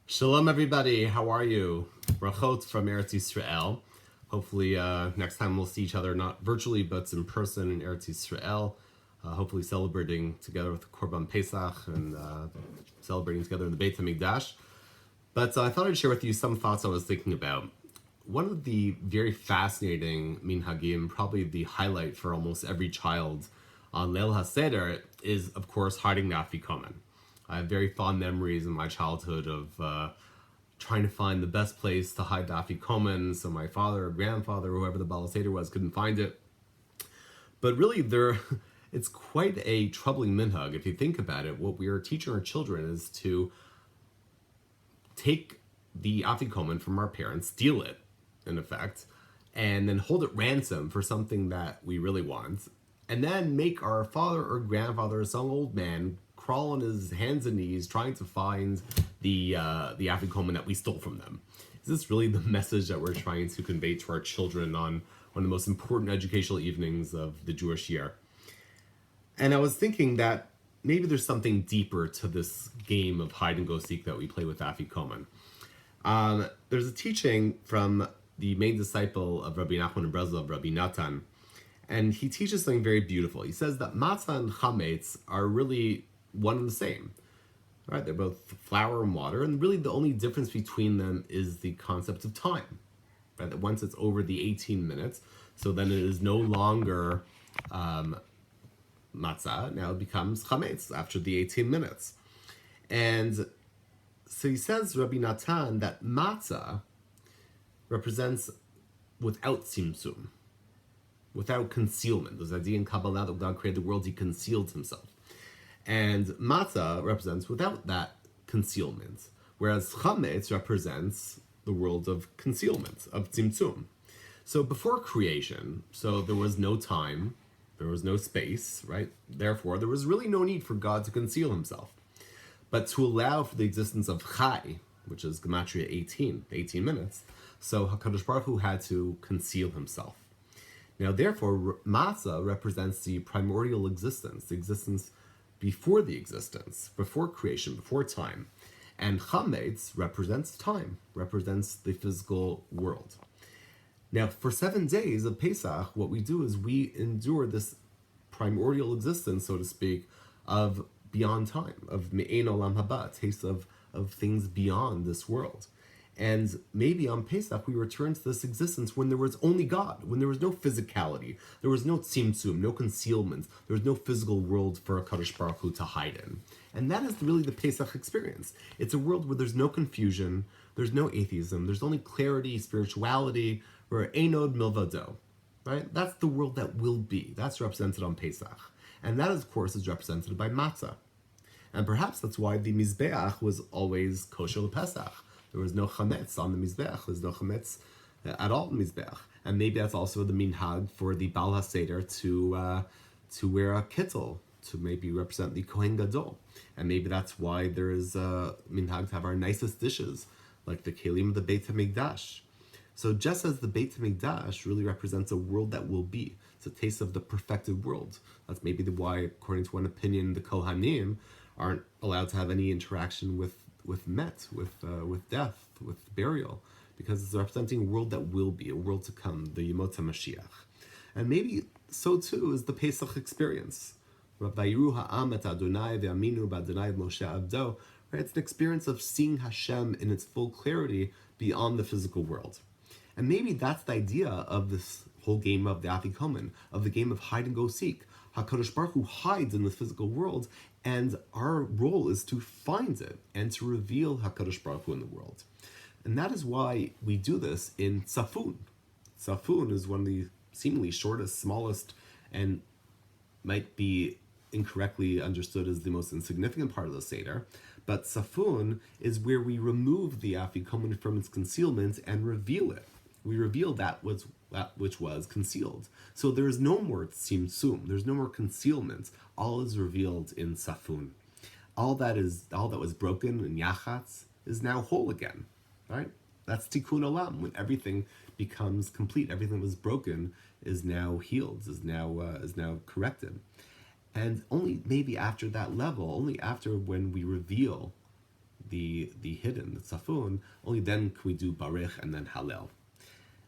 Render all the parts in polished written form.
Shalom, everybody. How are you? Brachot from Eretz Yisrael. Hopefully, next time we'll see each other, not virtually, but in person in Eretz Yisrael. Hopefully, celebrating together with Korban Pesach and celebrating together in the Beit HaMikdash. But I thought I'd share with you some thoughts I was thinking about. One of the very fascinating minhagim, probably the highlight for almost every child on Leil HaSeder, is, of course, hiding the afikomen. I have very fond memories in my childhood of trying to find the best place to hide the afikomen, so my father or grandfather, whoever the Baal HaSeder was, couldn't find it. But really, it's quite a troubling minhag. If you think about it, what we are teaching our children is to take the afikomen from our parents, steal it, in effect, and then hold it ransom for something that we really want, and then make our father or grandfather, some old man, crawl on his hands and knees trying to find the afikomen that we stole from them. Is this really the message that we're trying to convey to our children on one of the most important educational evenings of the Jewish year? And I was thinking that maybe there's something deeper to this game of hide and go seek that we play with afikomen. There's a teaching from the main disciple of Rabbi Nachman of Breslov, Rabbi Natan, and he teaches something very beautiful. He says that matzah and chametz are really one and the same, right? They're both flour and water, and really the only difference between them is the concept of time, right? That once it's over the 18 minutes, so then it is no longer matzah, now it becomes chametz after the 18 minutes. And so he says, Rabbi Natan, that matzah represents without tzimtzum, without concealment. There's an idea in Kabbalah that God created the world, he concealed himself. And matzah represents without that concealment, whereas chametz represents the world of concealment, of tzimtzum. So before creation, so there was no time, there was no space, right? Therefore, there was really no need for God to conceal himself. But to allow for the existence of chai, which is gematria 18 minutes, so HaKadosh Baruch Hu had to conceal himself. Now, therefore, matzah represents the primordial existence, the existence before the existence, before creation, before time. And chametz represents time, represents the physical world. Now, for 7 days of Pesach, what we do is we endure this primordial existence, so to speak, of beyond time, of me'ein olam haba, taste of things beyond this world. And maybe on Pesach, we return to this existence when there was only God, when there was no physicality, there was no tzimtzum, no concealment, there was no physical world for a Kadosh Baruch Hu to hide in. And that is really the Pesach experience. It's a world where there's no confusion, there's no atheism, there's only clarity, spirituality, or einod milvado, right? That's the world that will be. That's represented on Pesach. And that, of course, is represented by matzah. And perhaps that's why the Mizbeach was always kosher Pesach. There was no chametz on the Mizbeach. There's no chametz at all in the Mizbeach. And maybe that's also the minhag for the Baal HaSeder to wear a kittel, to maybe represent the Kohen Gadol. And maybe that's why there is a minhag to have our nicest dishes, like the kelim of the Beit HaMikdash. So just as the Beit HaMikdash really represents a world that will be, it's a taste of the perfected world. That's maybe why, according to one opinion, the Kohanim aren't allowed to have any interaction with death, with burial, because it's representing a world that will be, a world to come, the Yemot HaMashiach. And maybe so too is the Pesach experience. Vayru ha'am et Adonai ve'aminu b'Adonai Moshe Abdo. Right? It's an experience of seeing Hashem in its full clarity beyond the physical world. And maybe that's the idea of this whole game of the afikomen, of the game of hide and go seek. HaKadosh Baruch Hu hides in the physical world, and our role is to find it and to reveal HaKadosh Baruch Hu in the world. And that is why we do this in Tzafun. Tzafun is one of the seemingly shortest, smallest, and might be incorrectly understood as the most insignificant part of the Seder. But Tzafun is where we remove the afikomen from its concealment and reveal it. We reveal that which was concealed. So there is no more tzimtzum, there's no more concealment. All is revealed in Safun. All that was broken in Yachatz is now whole again, right? That's Tikkun Olam, when everything becomes complete. Everything that was broken is now healed, is now corrected. And only maybe after that level, only after when we reveal the hidden, the tzafun, only then can we do barich and then halel.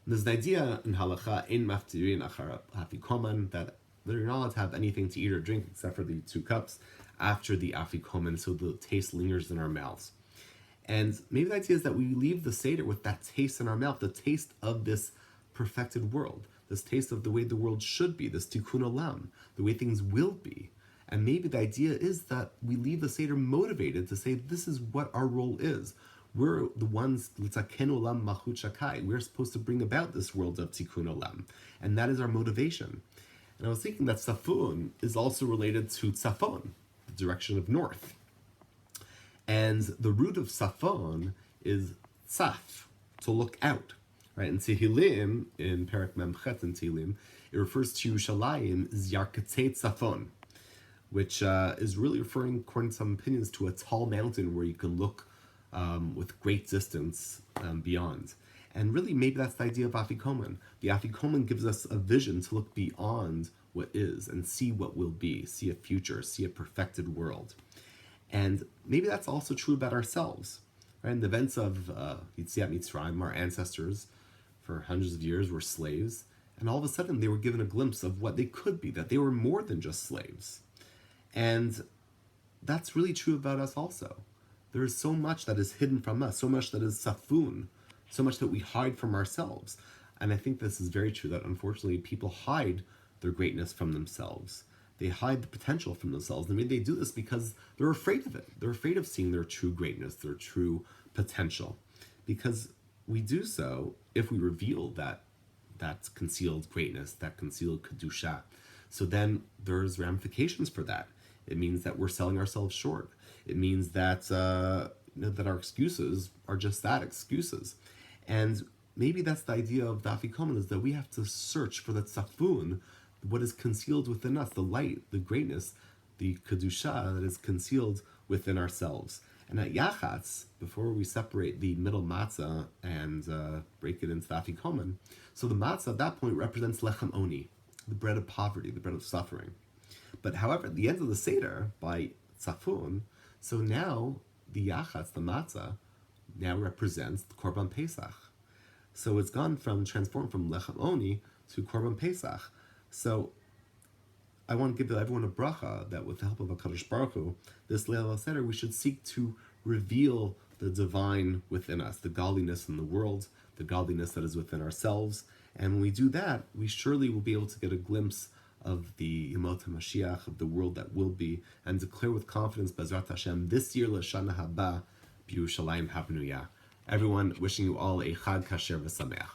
And there's an idea in halacha in maftirin achar afikoman that they're not allowed to have anything to eat or drink except for the 2 cups after the afikoman, so the taste lingers in our mouths. And maybe the idea is that we leave the Seder with that taste in our mouth, the taste of this perfected world, this taste of the way the world should be, this tikkun olam, the way things will be. And maybe the idea is that we leave the Seder motivated to say, this is what our role is. We're the ones, l'taken olam malchut shakai. We're supposed to bring about this world of tikkun olam. And that is our motivation. And I was thinking that tzafun is also related to tzafon, the direction of north. And the root of tzafon is tzaf, to look out. Right? In Tehillim, in Perek Memchet in Tehillim, it refers to Yerushalayim as Yarkatzei Tzafon, which is really referring, according to some opinions, to a tall mountain where you can look with great distance beyond. And really, maybe that's the idea of Afikoman. The Afikoman gives us a vision to look beyond what is and see what will be, see a future, see a perfected world. And maybe that's also true about ourselves. Right? In the events of Yetziat Mitzrayim, our ancestors for hundreds of years were slaves, and all of a sudden they were given a glimpse of what they could be, that they were more than just slaves. And that's really true about us also. There is so much that is hidden from us, so much that is safun, so much that we hide from ourselves. And I think this is very true, that unfortunately people hide their greatness from themselves. They hide the potential from themselves. And maybe they do this because they're afraid of it. They're afraid of seeing their true greatness, their true potential. Because we do so if we reveal that concealed greatness, that concealed kedusha. So then there's ramifications for that. It means that we're selling ourselves short. It means that that our excuses are just that, excuses. And maybe that's the idea of the Afikoman, is that we have to search for the tzafun, what is concealed within us, the light, the greatness, the kedusha that is concealed within ourselves. And at Yachatz, before we separate the middle matzah and break it into the Afikoman, so the matzah at that point represents lechem oni, the bread of poverty, the bread of suffering. But however, at the end of the Seder, by tzafun, so now the Yachatz, the matzah, now represents the Korban Pesach. So it's transformed from lechem oni to Korban Pesach. So I want to give everyone a bracha that with the help of HaKadosh Baruch Hu, this Leil HaSeder, we should seek to reveal the divine within us, the godliness in the world, the godliness that is within ourselves. And when we do that, we surely will be able to get a glimpse of the Yemot HaMashiach, of the world that will be, and declare with confidence, Bezrat Hashem, this year, L'Shana Haba, B'Yerushalayim Habnuya. Everyone, wishing you all a Chag Kasher V'Sameach.